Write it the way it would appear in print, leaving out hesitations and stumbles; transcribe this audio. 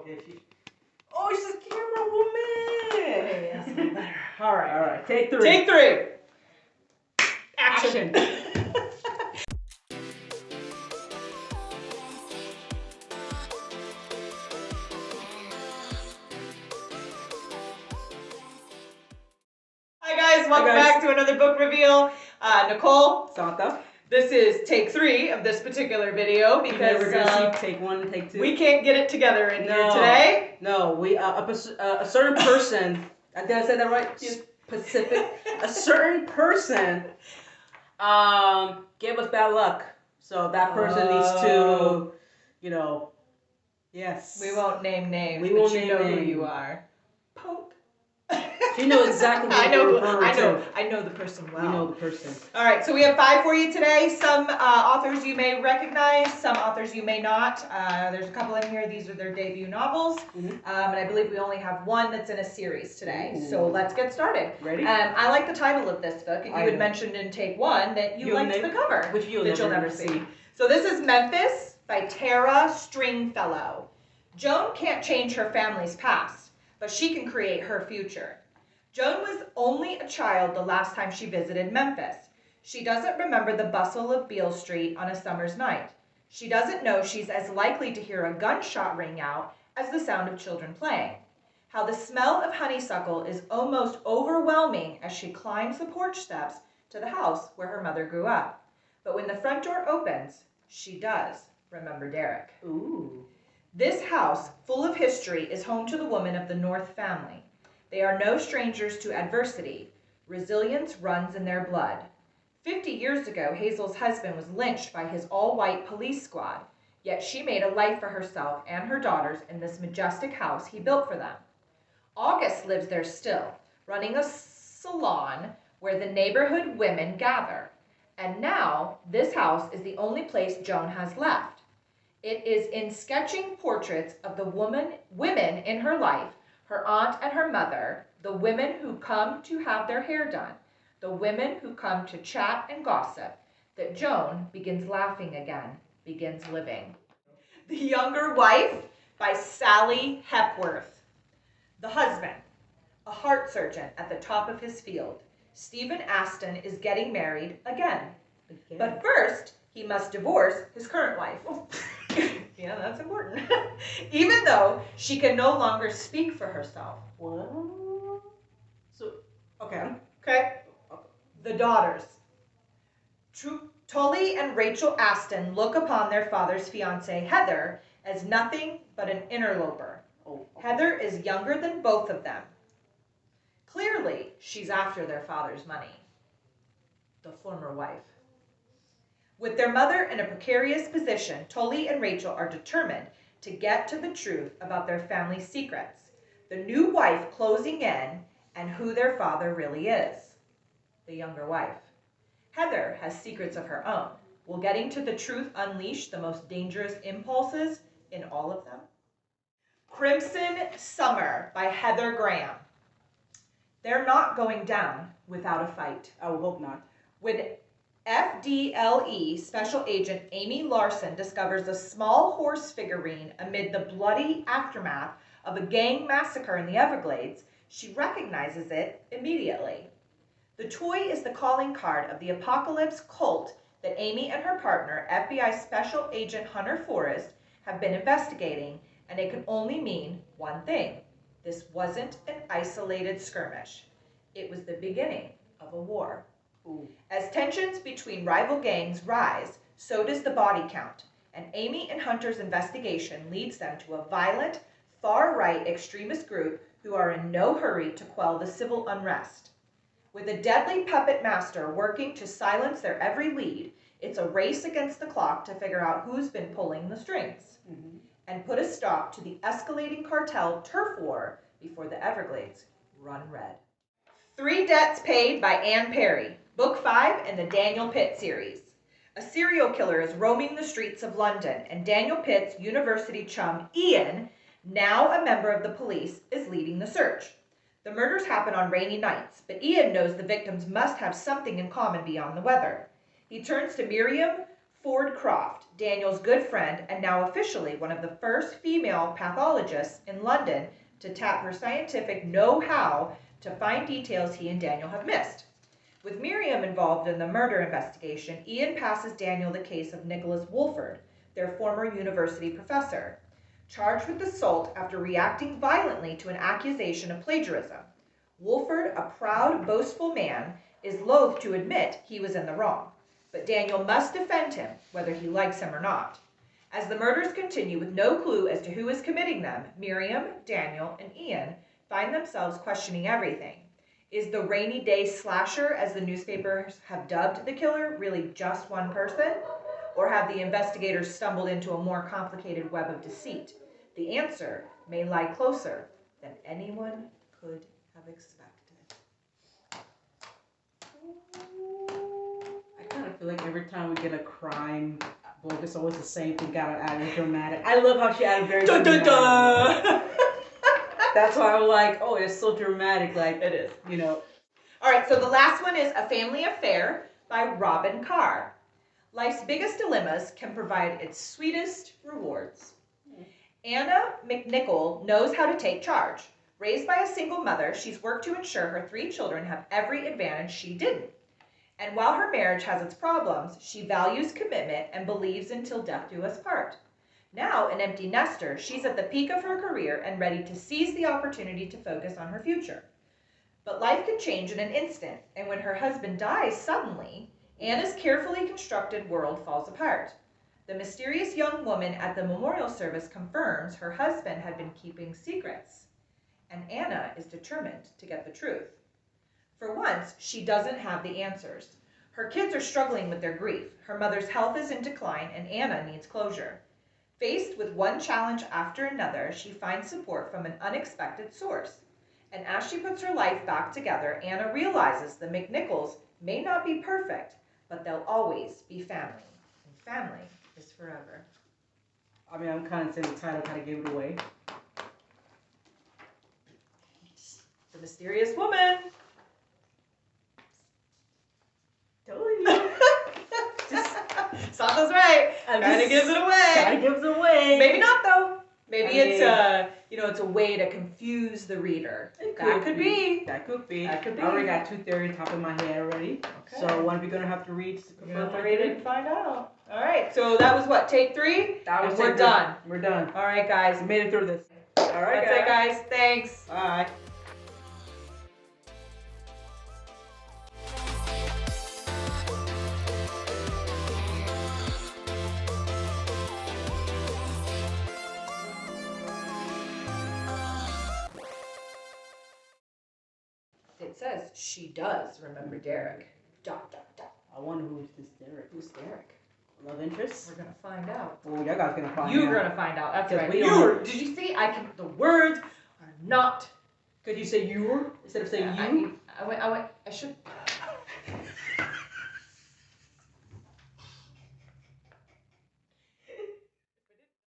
Okay, oh, she's a camera woman. Okay, that's a little better. All right. Take 3. Take 3. Action. Hi guys, welcome back to another book reveal. Nicole, Santa. This is take 3 of this particular video because we're gonna see take 1 and take 2. We can't get it together in here today. No, we a certain person. Did I say that right? Specific. A certain person gave us bad luck, so that person needs to, yes. We won't name names. We won't name names. Who you are. Poke. You know exactly what I know the person well. We know the person. All right, so we have 5 for you today. Some authors you may recognize, some authors you may not. There's a couple in here. These are their debut novels. And I believe we only have one that's in a series today. Ooh. So let's get started. Ready? I like the title of this book. And you had mentioned in take 1 that you liked the cover. Which you'll never see. So this is Memphis by Tara Stringfellow. Joan can't change her family's past, but she can create her future. Joan was only a child the last time she visited Memphis. She doesn't remember the bustle of Beale Street on a summer's night. She doesn't know she's as likely to hear a gunshot ring out as the sound of children playing. How the smell of honeysuckle is almost overwhelming as she climbs the porch steps to the house where her mother grew up. But when the front door opens, she does remember Derek. Ooh. This house, full of history, is home to the woman of the North family. They are no strangers to adversity. Resilience runs in their blood. 50 years ago, Hazel's husband was lynched by his all-white police squad, yet she made a life for herself and her daughters in this majestic house he built for them. August lives there still, running a salon where the neighborhood women gather. And now, this house is the only place Joan has left. It is in sketching portraits of the women in her life, her aunt and her mother, the women who come to have their hair done, the women who come to chat and gossip, that Joan begins laughing again, begins living. The Younger Wife by Sally Hepworth. The husband, a heart surgeon at the top of his field, Stephen Aston is getting married again. But first, he must divorce his current wife. Yeah, that's important. Even though she can no longer speak for herself. Well, so, okay. The daughters. Tully and Rachel Aston look upon their father's fiancée, Heather, as nothing but an interloper. Heather is younger than both of them. Clearly, she's after their father's money. The former wife. With their mother in a precarious position, Tully and Rachel are determined to get to the truth about their family secrets, the new wife closing in, and who their father really is. The younger wife. Heather has secrets of her own. Will getting to the truth unleash the most dangerous impulses in all of them? Crimson Summer by Heather Graham. They're not going down without a fight. I would hope not. When FDLE Special Agent Amy Larson discovers a small horse figurine amid the bloody aftermath of a gang massacre in the Everglades, she recognizes it immediately. The toy is the calling card of the apocalypse cult that Amy and her partner, FBI Special Agent Hunter Forrest, have been investigating, and it can only mean one thing. This wasn't an isolated skirmish. It was the beginning of a war. Ooh. As tensions between rival gangs rise, so does the body count, and Amy and Hunter's investigation leads them to a violent, far-right extremist group who are in no hurry to quell the civil unrest. With a deadly puppet master working to silence their every lead, it's a race against the clock to figure out who's been pulling the strings and put a stop to the escalating cartel turf war before the Everglades run red. 3 Debts Paid by Anne Perry. Book 5 in the Daniel Pitt series. A serial killer is roaming the streets of London, and Daniel Pitt's university chum, Ian, now a member of the police, is leading the search. The murders happen on rainy nights, but Ian knows the victims must have something in common beyond the weather. He turns to Miriam Ford Croft, Daniel's good friend and now officially one of the first female pathologists in London to tap her scientific know-how to find details he and Daniel have missed. With Miriam involved in the murder investigation, Ian passes Daniel the case of Nicholas Wolford, their former university professor, charged with assault after reacting violently to an accusation of plagiarism. Wolford, a proud, boastful man, is loath to admit he was in the wrong, but Daniel must defend him, whether he likes him or not. As the murders continue with no clue as to who is committing them, Miriam, Daniel, and Ian find themselves questioning everything. Is the rainy day slasher, as the newspapers have dubbed the killer, really just one person? Or have the investigators stumbled into a more complicated web of deceit? The answer may lie closer than anyone could have expected. I kind of feel like every time we get a crime book, it's always the same thing. Got to add dramatic. I love how she added very Dun, dun, dun. That's why I'm like, oh, it's so dramatic. Like It is. you know. All right, so the last one is A Family Affair by Robin Carr. Life's biggest dilemmas can provide its sweetest rewards. Anna McNichol knows how to take charge. Raised by a single mother, she's worked to ensure her 3 children have every advantage she didn't. And while her marriage has its problems, she values commitment and believes until death do us part. Now an empty nester, she's at the peak of her career and ready to seize the opportunity to focus on her future. But life can change in an instant, and when her husband dies suddenly, Anna's carefully constructed world falls apart. The mysterious young woman at the memorial service confirms her husband had been keeping secrets, and Anna is determined to get the truth. For once, she doesn't have the answers. Her kids are struggling with their grief, her mother's health is in decline, and Anna needs closure. Faced with one challenge after another, she finds support from an unexpected source. And as she puts her life back together, Anna realizes the McNichols may not be perfect, but they'll always be family. And family is forever. I mean, I'm kind of saying the title kind of gave it away. The Mysterious Woman. Totally. Just Santa's right. Kind of gives it away. Kind of gives it away. Maybe not though. Maybe I it's it's a way to confuse the reader. That could be. That could be. That could be. I already got 2 theories top of my head already. Okay. So one of you gonna have to read to You're gonna confirm have to my read it theory. and find out. All right. So that was what, take 3? That was And we're take 3. done. We're done. All right, guys. We made it through this. All right, That's it, guys. Thanks. Bye. It says she does remember Derek. Dot, dot, dot. I wonder who's this Derek. Who's Derek? Love interest? We're gonna find out. Oh, y'all guys gonna find out. You're gonna find out. That's 'Cause right. we don't- Did you see? The words are not. Could you say you were instead of saying you? I should.